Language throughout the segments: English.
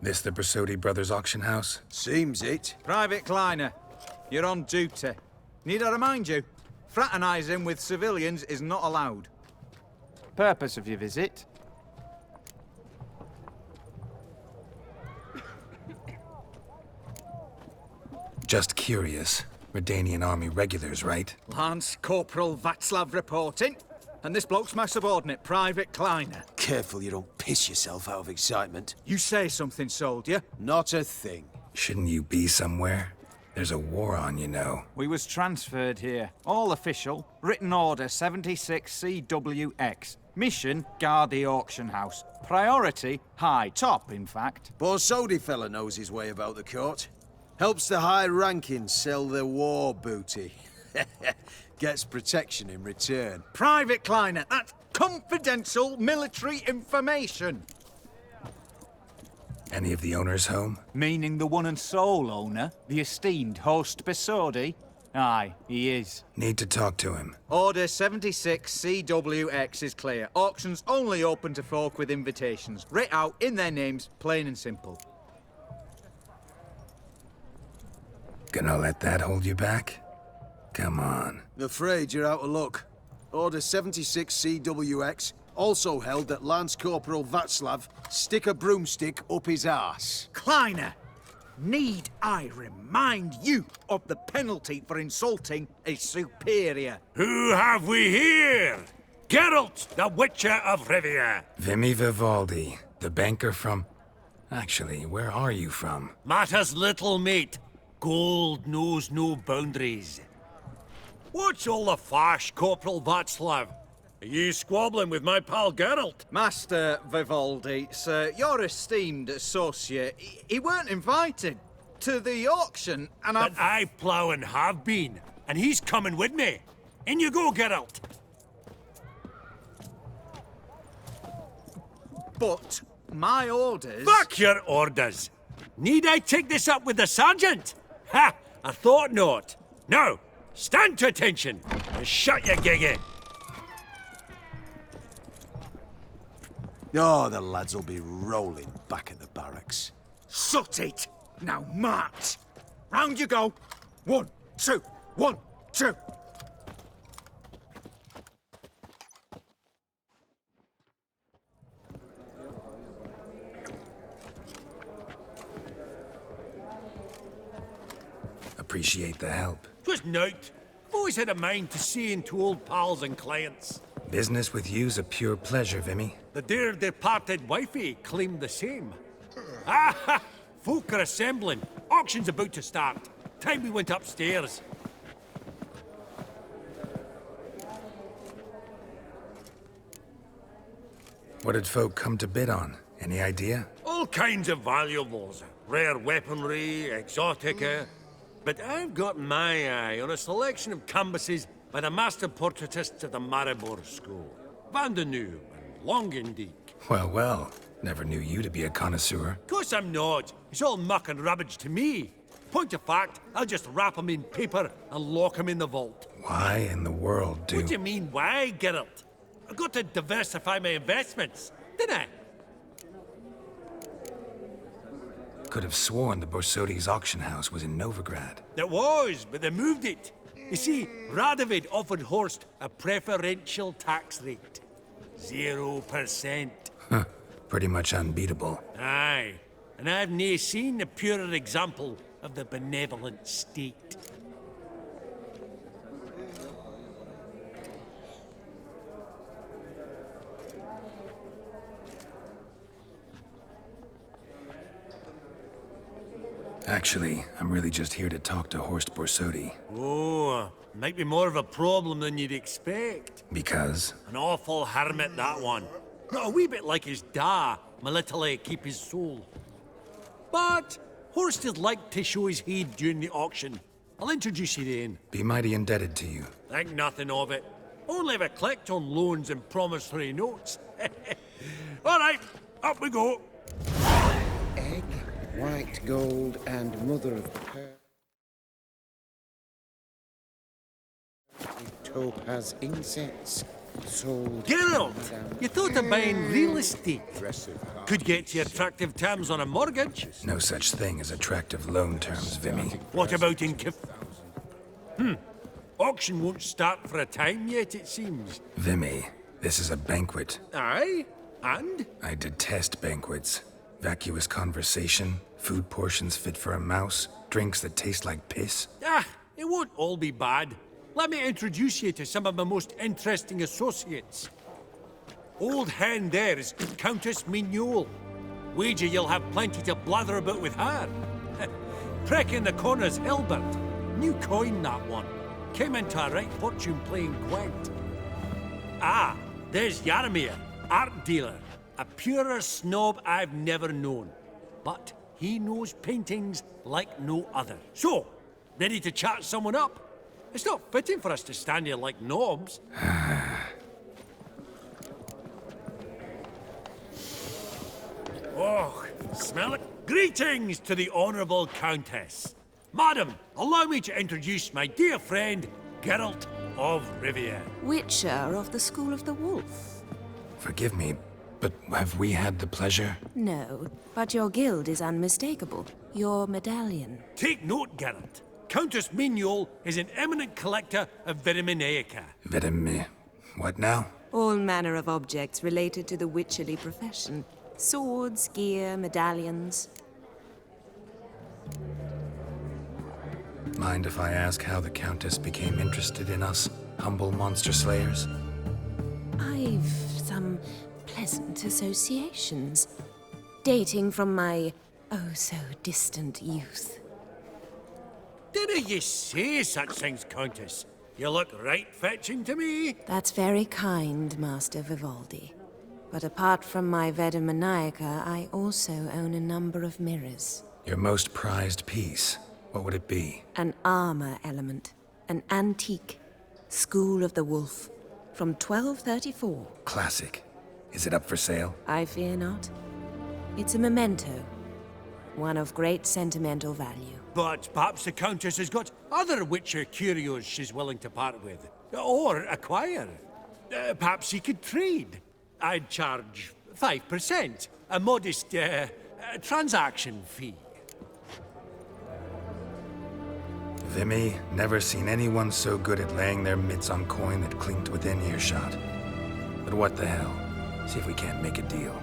This the Bersodi Brothers auction house? Seems it. Private Kleiner, you're on duty. Need I remind you? Fraternizing with civilians is not allowed. Purpose of your visit? Just curious. Redanian army regulars, right? Lance Corporal Václav reporting. And this bloke's my subordinate, Private Kleiner. Careful you don't piss yourself out of excitement. You say something, soldier. Not a thing. Shouldn't you be somewhere? There's a war on, you know. We was transferred here. All official. Written order 76 CWX. Mission, guard the auction house. Priority, high. Top, in fact. Borsodi fella knows his way about the court. Helps the high rankings sell their war booty. Gets protection in return. Private Kleiner, that's confidential military information. Any of the owners home? Meaning the one and sole owner, the esteemed host Bersodi? Aye, he is. Need to talk to him. Order 76 CWX is clear. Auctions only open to folk with invitations. Writ out in their names, plain and simple. Gonna let that hold you back? Come on. Afraid you're out of luck. Order 76 CWX, also held that Lance Corporal Václav stick a broomstick up his arse. Kleiner, need I remind you of the penalty for insulting a superior? Who have we here? Geralt, the Witcher of Rivia. Vimy Vivaldi, the banker from... Actually, where are you from? Matters little, mate. Gold knows no boundaries. What's all the fash, Corporal Václav? Are you squabbling with my pal Geralt? Master Vivaldi, sir, your esteemed associate, he weren't invited to the auction, and But I plough and have been, and he's coming with me. In you go, Geralt. But my orders... Fuck your orders! Need I take this up with the sergeant? Ha! I thought not. Now, stand to attention and shut your giggy. Oh, the lads will be rolling back at the barracks. Sut it! Now march! Round you go! 1, 2, 1, 2! Appreciate the help. 'Twas nowt. I've always had a mind to see into old pals and clients. Business with you's a pure pleasure, Vimy. The dear departed wifey claimed the same. Ah! Folk are assembling. Auction's about to start. Time we went upstairs. What did folk come to bid on? Any idea? All kinds of valuables. Rare weaponry, exotica. But I've got my eye on a selection of canvases by the master portraitists of the Maribor School. Van de Nieuw and Longendijk. Well, well. Never knew you to be a connoisseur. Course I'm not. It's all muck and rubbish to me. Point of fact, I'll just wrap 'em in paper and lock 'em in the vault. Why in the world do... What do you mean, why, Geralt? I've got to diversify my investments, didn't I? Could have sworn the Borsodi's auction house was in Novigrad. There was, but they moved it. You see, Radovid offered Horst a preferential tax rate. 0%. Huh. Pretty much unbeatable. Aye. And I've nae seen a purer example of the benevolent state. Actually, I'm really just here to talk to Horst Borsodi. Oh, might be more of a problem than you'd expect. Because? An awful hermit, that one. Not a wee bit like his da, my little keep his soul. But Horst is like to show his heed during the auction. I'll introduce you then. Be mighty indebted to you. Think nothing of it. Only if I collect on loans and promissory notes. All right, up we go. Egg, white gold, and mother of pearl. Topaz insets, sold. Geralt, you thought of buying real estate. Could get you attractive terms on a mortgage. No such thing as attractive loan terms, Vimy. What about in Auction won't start for a time yet, it seems. Vimy, this is a banquet. Aye? And? I detest banquets. Vacuous conversation, food portions fit for a mouse, drinks that taste like piss. Ah, it won't all be bad. Let me introduce you to some of my most interesting associates. Old hen there is Countess Mignole. Wager you'll have plenty to blather about with her. Prek in the corner's Hilbert. New coin, that one. Came into a right fortune playing Gwent. Ah, there's Yarmir, art dealer. A purer snob I've never known. But he knows paintings like no other. So, ready to chat someone up? It's not fitting for us to stand here like knobs. Oh, smell it? Greetings to the Honourable Countess. Madam, allow me to introduce my dear friend, Geralt of Rivia. Witcher of the School of the Wolf. Forgive me, but have we had the pleasure? No, but your guild is unmistakable. Your medallion. Take note, Geralt. Countess Mignole is an eminent collector of Viriminaica. What now? All manner of objects related to the witcherly profession. Swords, gear, medallions. Mind if I ask how the Countess became interested in us, humble monster slayers? I've some pleasant associations, dating from my oh-so-distant youth. Didn't you say such things, Countess? You look right fetching to me. That's very kind, Master Vivaldi. But apart from my Vedemaniaca, I also own a number of mirrors. Your most prized piece, what would it be? An armor element. An antique. School of the Wolf. From 1234. Classic. Is it up for sale? I fear not. It's a memento. One of great sentimental value. But perhaps the Countess has got other Witcher curios she's willing to part with. Or acquire. Perhaps he could trade. I'd charge 5%. A modest, transaction fee. Vimy, never seen anyone so good at laying their mitts on coin that clinked within earshot. But what the hell? See if we can't make a deal.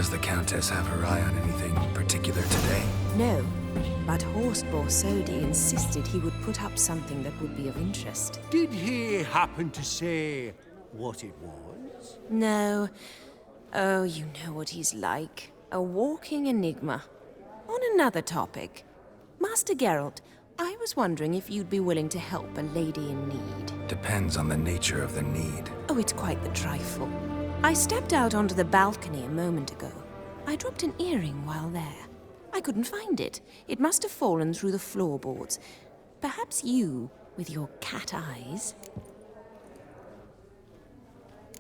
Does the Countess have her eye on anything particular today? No, but Horst Borsodi insisted he would put up something that would be of interest. Did he happen to say what it was? No. Oh, you know what he's like. A walking enigma. On another topic. Master Geralt, I was wondering if you'd be willing to help a lady in need. Depends on the nature of the need. Oh, it's quite the trifle. I stepped out onto the balcony a moment ago. I dropped an earring while there. I couldn't find it. It must have fallen through the floorboards. Perhaps you, with your cat eyes...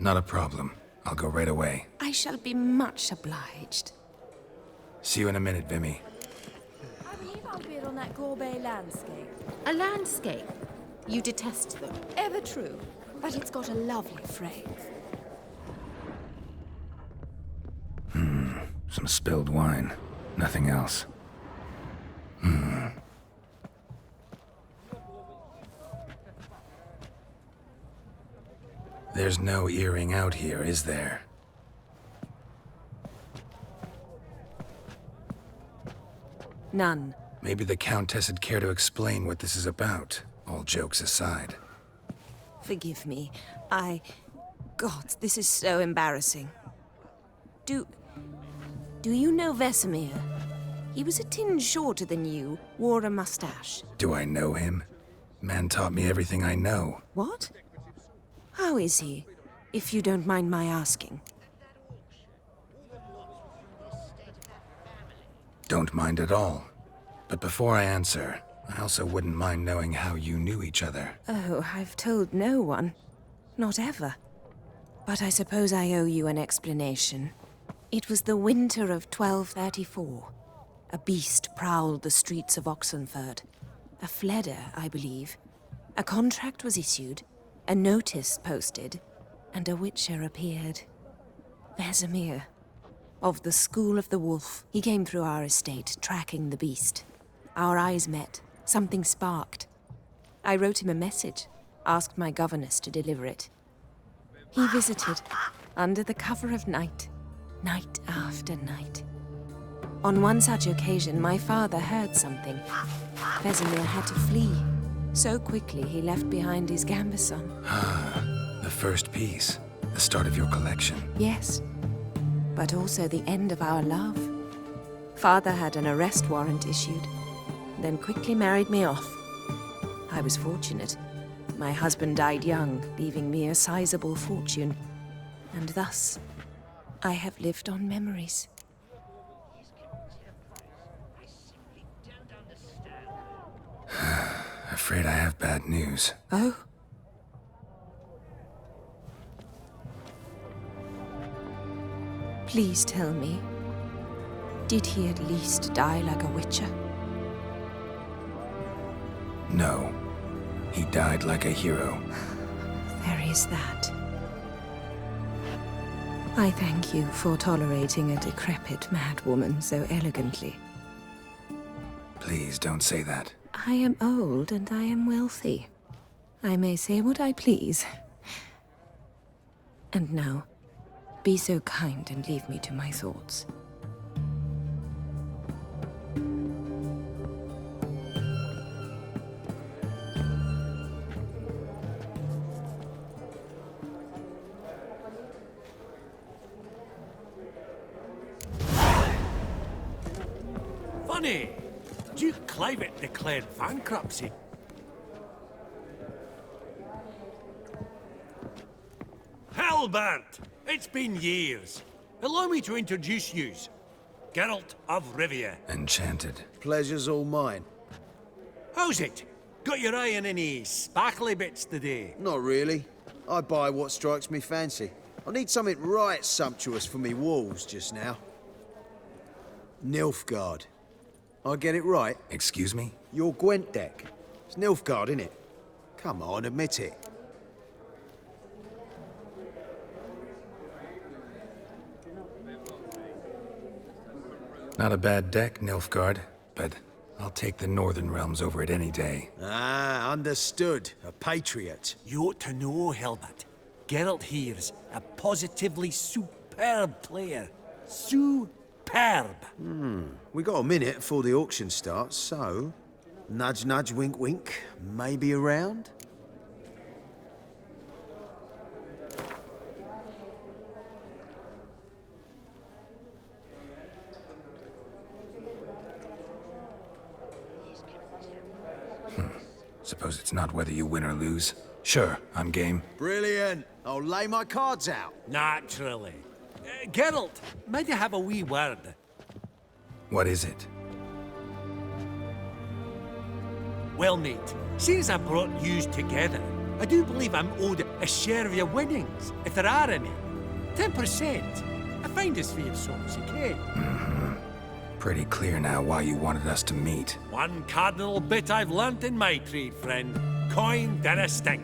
Not a problem. I'll go right away. I shall be much obliged. See you in a minute, Vimy. I believe I'll bid on that Gorbet landscape. A landscape? You detest them. Ever true, but it's got a lovely frame. Some spilled wine. Nothing else. There's no earring out here, is there? None. Maybe the Countess would care to explain what this is about, all jokes aside. Forgive me. God, this is so embarrassing. Do you know Vesemir? He was a tinge shorter than you, wore a mustache. Do I know him? Man taught me everything I know. What? How is he, if you don't mind my asking? Don't mind at all. But before I answer, I also wouldn't mind knowing how you knew each other. Oh, I've told no one. Not ever. But I suppose I owe you an explanation. It was the winter of 1234. A beast prowled the streets of Oxenford. A Fleder, I believe. A contract was issued, a notice posted, and a witcher appeared. Vesemir. Of the School of the Wolf. He came through our estate, tracking the beast. Our eyes met. Something sparked. I wrote him a message, asked my governess to deliver it. He visited, under the cover of night, night after night. On one such occasion, my father heard something. Vesemir had to flee. So quickly, he left behind his gambeson. The first piece. The start of your collection. Yes, but also the end of our love. Father had an arrest warrant issued, then quickly married me off. I was fortunate. My husband died young, leaving me a sizable fortune. And thus, I have lived on memories. Afraid I have bad news. Oh? Please tell me, did he at least die like a witcher? No. He died like a hero. There is that. I thank you for tolerating a decrepit madwoman so elegantly. Please don't say that. I am old and I am wealthy. I may say what I please. And now, be so kind and leave me to my thoughts. Funny! Duke Clivet declared bankruptcy. Halbert! It's been years. Allow me to introduce yous. Geralt of Rivia. Enchanted. Pleasure's all mine. How's it? Got your eye on any sparkly bits today? Not really. I buy what strikes me fancy. I need something right sumptuous for me walls just now. Nilfgaard. I get it right? Excuse me? Your Gwent deck. It's Nilfgaard, innit? Come on, admit it. Not a bad deck, Nilfgaard, but I'll take the Northern Realms over it any day. Ah, understood. A patriot. You ought to know, Halbert. Geralt here's a positively superb player. superb. We got a minute before the auction starts, so... Nudge, nudge, wink, wink. Maybe around? Suppose it's not whether you win or lose. Sure, I'm game. Brilliant. I'll lay my cards out. Naturally. Geralt, might you have a wee word? What is it? Well, mate, seeing as I brought yous together, I do believe I'm owed a share of your winnings, if there are any. 10%. I find this for yourselves, okay? Pretty clear now why you wanted us to meet. One cardinal bit I've learnt in my trade, friend. Coin dinna stink.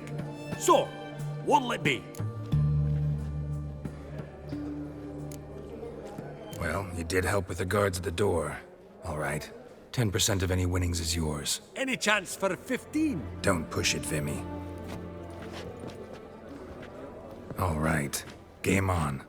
So, what'll it be? Well, you did help with the guards at the door. All right. 10% of any winnings is yours. Any chance for a 15? Don't push it, Vimy. All right. Game on.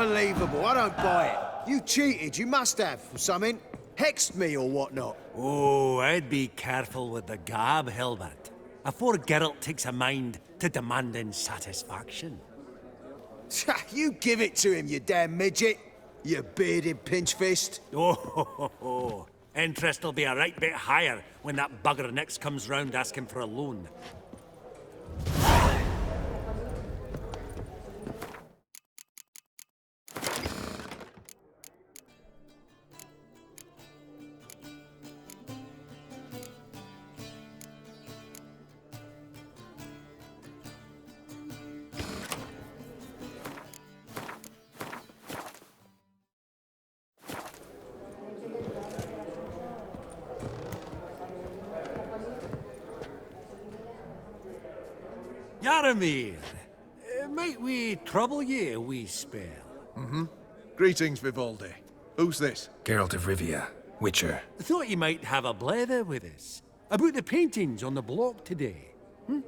Unbelievable. I don't buy it. You cheated. You must have, or something. Hexed me or whatnot. Oh, I'd be careful with the gab, Hilbert. Afore Geralt takes a mind to demanding satisfaction. You give it to him, you damn midget. You bearded pinchfist. Oh, interest will be a right bit higher when that bugger next comes round asking for a loan. Yaramir, might we trouble ye a wee spell? Greetings, Vivaldi. Who's this? Geralt of Rivia, Witcher. Thought you might have a blether with us. About the paintings on the block today.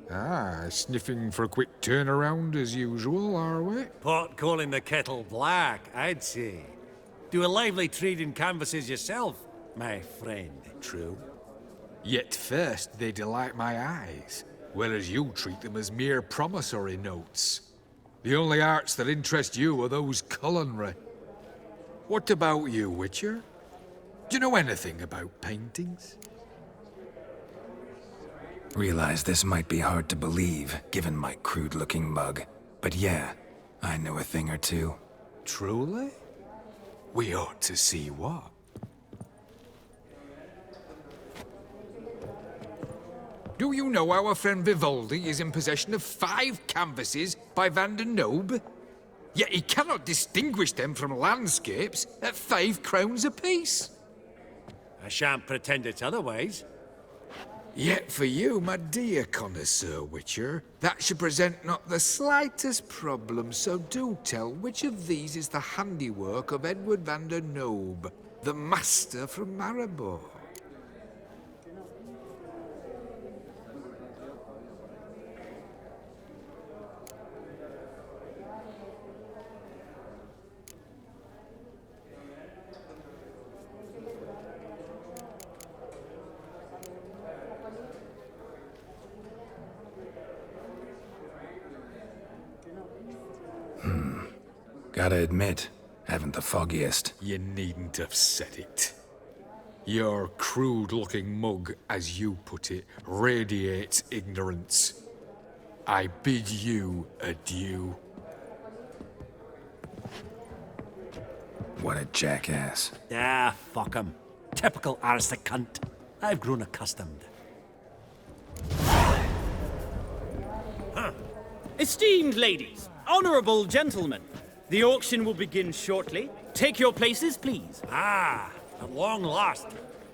Ah, sniffing for a quick turnaround as usual, are we? Pot calling the kettle black, I'd say. Do a lively trade in canvases yourself, my friend, true? Yet first they delight my eyes, whereas you treat them as mere promissory notes. The only arts that interest you are those culinary. What about you, Witcher? Do you know anything about paintings? Realize this might be hard to believe, given my crude-looking mug. But yeah, I know a thing or two. Truly? We ought to see what. Do you know our friend Vivaldi is in possession of 5 canvases by Van der Nobe? Yet he cannot distinguish them from landscapes at 5 crowns apiece. I shan't pretend it's otherwise. Yet for you, my dear connoisseur Witcher, that should present not the slightest problem, so do tell which of these is the handiwork of Edward van der Nobe, the master from Maribor. Gotta admit, haven't the foggiest. You needn't have said it. Your crude-looking mug, as you put it, radiates ignorance. I bid you adieu. What a jackass. Ah, fuck him. Typical aristocrat. I've grown accustomed. Esteemed ladies, honorable gentlemen, the auction will begin shortly. Take your places, please. Ah, at long last.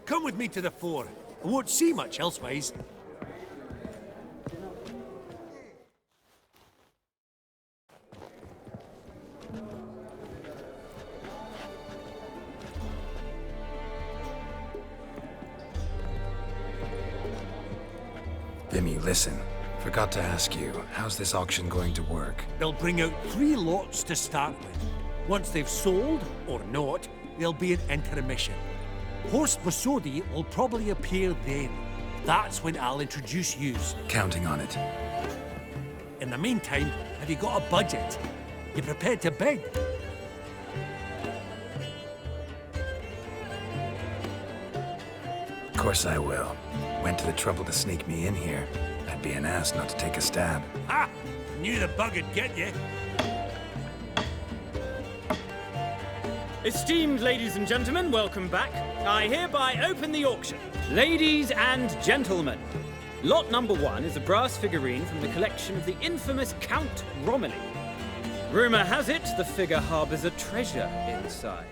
Come with me to the fore. I won't see much elsewise. Vimy, listen. Forgot to ask you, how's this auction going to work? They'll bring out 3 lots to start with. Once they've sold, or not, there'll be an intermission. Horst Bosodi will probably appear then. That's when I'll introduce yous. Counting on it. In the meantime, have you got a budget? You prepared to bid? Of course I will. Went to the trouble to sneak me in here. I'd be an ass not to take a stab. Ha! Knew the bug'd get you. Esteemed ladies and gentlemen, welcome back. I hereby open the auction. Ladies and gentlemen, lot number 1 is a brass figurine from the collection of the infamous Count Romilly. Rumor has it the figure harbors a treasure inside.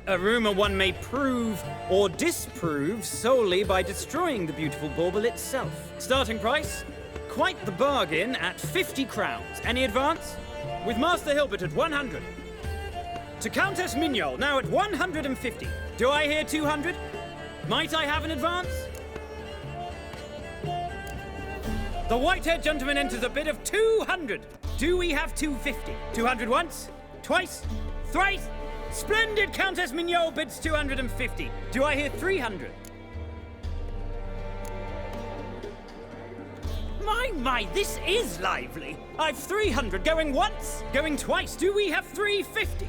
A rumor one may prove or disprove solely by destroying the beautiful bauble itself. Starting price? Quite the bargain at 50 crowns. Any advance? With Master Hilbert at 100. To Countess Mignol, now at 150. Do I hear 200? Might I have an advance? The white-haired gentleman enters a bid of 200. Do we have 250? 200 once? Twice? Thrice! Splendid! Countess Mignot bids 250. Do I hear 300? My, this is lively. I've 300 going once, going twice. Do we have 350?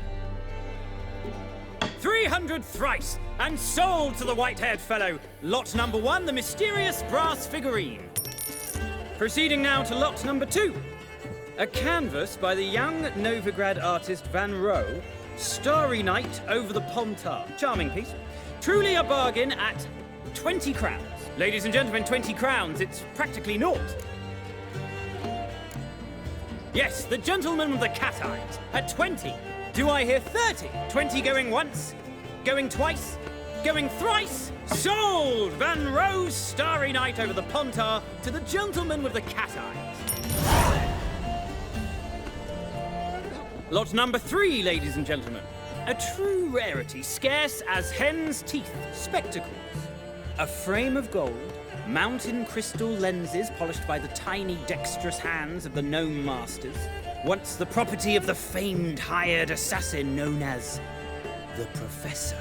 300 thrice, and sold to the white-haired fellow. Lot number 1, the mysterious brass figurine. Proceeding now to lot number 2. A canvas by the young Novigrad artist Van Rohe, Starry Night over the Pontar. Charming piece. Truly a bargain at 20 crowns. Ladies and gentlemen, 20 crowns, it's practically naught. Yes, the gentleman with the cat eyes, at 20. Do I hear 30? 20 going once, going twice, going thrice. Sold! Van Rohe's Starry Night over the Pontar to the gentleman with the cat eyes. Lot number 3, ladies and gentlemen. A true rarity, scarce as hen's teeth. Spectacles. A frame of gold, mountain crystal lenses polished by the tiny dexterous hands of the gnome masters. Once the property of the famed hired assassin known as the Professor.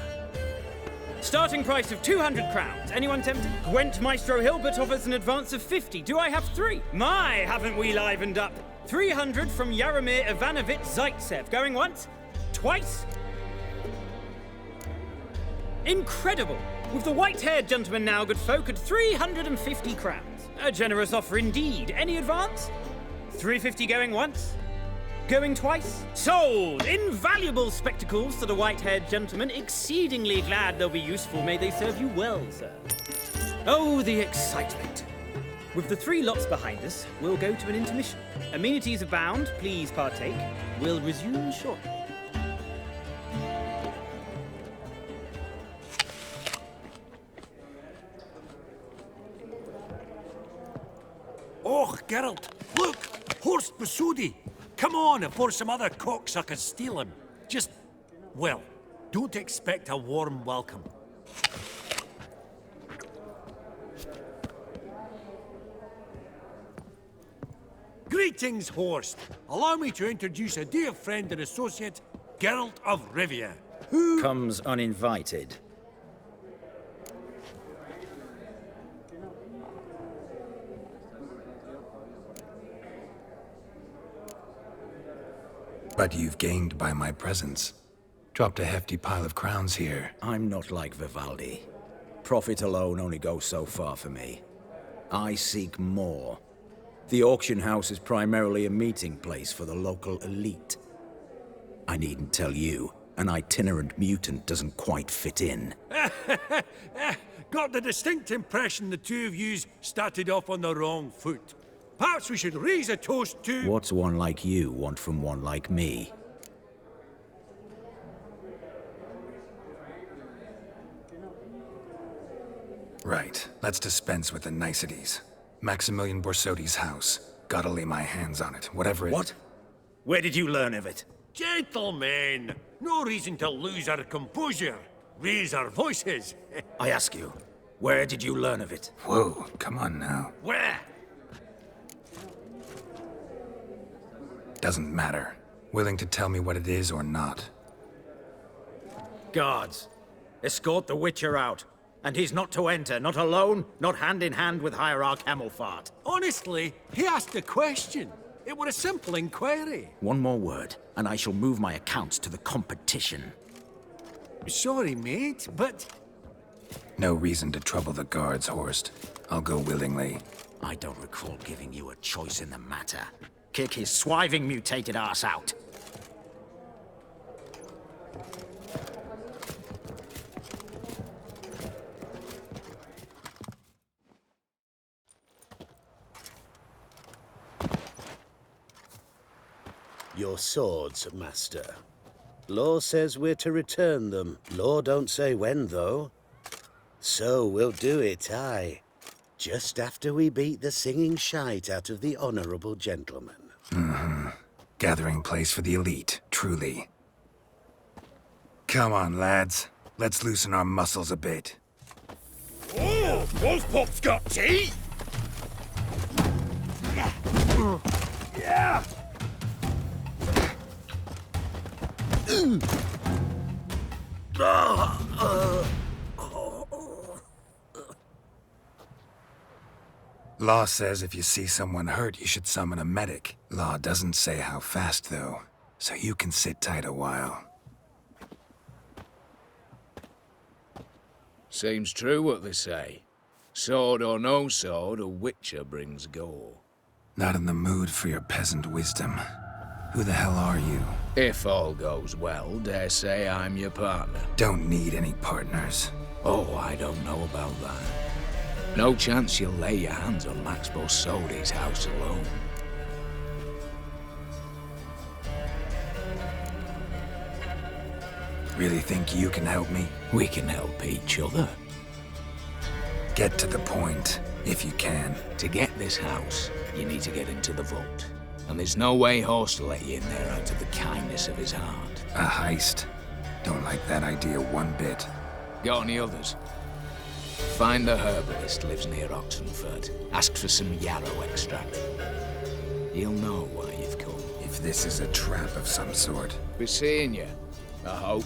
Starting price of 200 crowns. Anyone tempted? Gwent Maestro Hilbert offers an advance of 50. Do I have 3? My, haven't we livened up? 300 from Yaromir Ivanovich Zaitsev. Going once? Twice? Incredible! With the white-haired gentleman now, good folk, at 350 crowns. A generous offer indeed. Any advance? 350 going once? Going twice? Sold! Invaluable spectacles to the white-haired gentleman. Exceedingly glad they'll be useful. May they serve you well, sir. Oh, the excitement. With the 3 lots behind us, we'll go to an intermission. Amenities abound. Please partake. We'll resume shortly. Oh, Geralt, look! Horst Besudi! Come on, before some other cocksuckers steal him. Just, well, don't expect a warm welcome. Greetings, Horst. Allow me to introduce a dear friend and associate, Geralt of Rivia, who comes uninvited. But you've gained by my presence. Dropped a hefty pile of crowns here. I'm not like Vivaldi. Profit alone only goes so far for me. I seek more. The auction house is primarily a meeting place for the local elite. I needn't tell you, an itinerant mutant doesn't quite fit in. Got the distinct impression the two of yous started off on the wrong foot. Perhaps we should raise a toast to... What's one like you want from one like me? Right. Let's dispense with the niceties. Maximilian Borsodi's house. Gotta lay my hands on it, whatever it... What? Where did you learn of it? Gentlemen, no reason to lose our composure. Raise our voices. I ask you, where did you learn of it? Whoa, come on now. Where? Doesn't matter. Willing to tell me what it is or not. Guards, escort the Witcher out. And he's not to enter, not alone, not hand in hand with Hierarch Hamelfart. Honestly, he asked a question. It were a simple inquiry. One more word, and I shall move my accounts to the competition. Sorry, mate, but... No reason to trouble the guards, Horst. I'll go willingly. I don't recall giving you a choice in the matter. Kick his swiving mutated ass out. Your swords, Master. Law says we're to return them. Law don't say when, though. So we'll do it, aye. Just after we beat the singing shite out of the honorable gentleman. Mm-hmm. Gathering place for the elite, truly. Come on, lads. Let's loosen our muscles a bit. Oh, those pops got teeth! Yeah! Law says if you see someone hurt, you should summon a medic. Law doesn't say how fast, though, so you can sit tight a while. Seems true what they say. Sword or no sword, a witcher brings gore. Not in the mood for your peasant wisdom. Who the hell are you? If all goes well, dare say I'm your partner. Don't need any partners. Oh, I don't know about that. No chance you'll lay your hands on Max Bossodi's house alone. Really think you can help me? We can help each other. Get to the point, if you can. To get this house, you need to get into the vault. And there's no way Horst will let you in there out of the kindness of his heart. A heist? Don't like that idea one bit. Got any others? Find the herbalist lives near Oxenfurt. Ask for some yarrow extract. He'll know why you've come. If this is a trap of some sort. Be seeing you, I hope.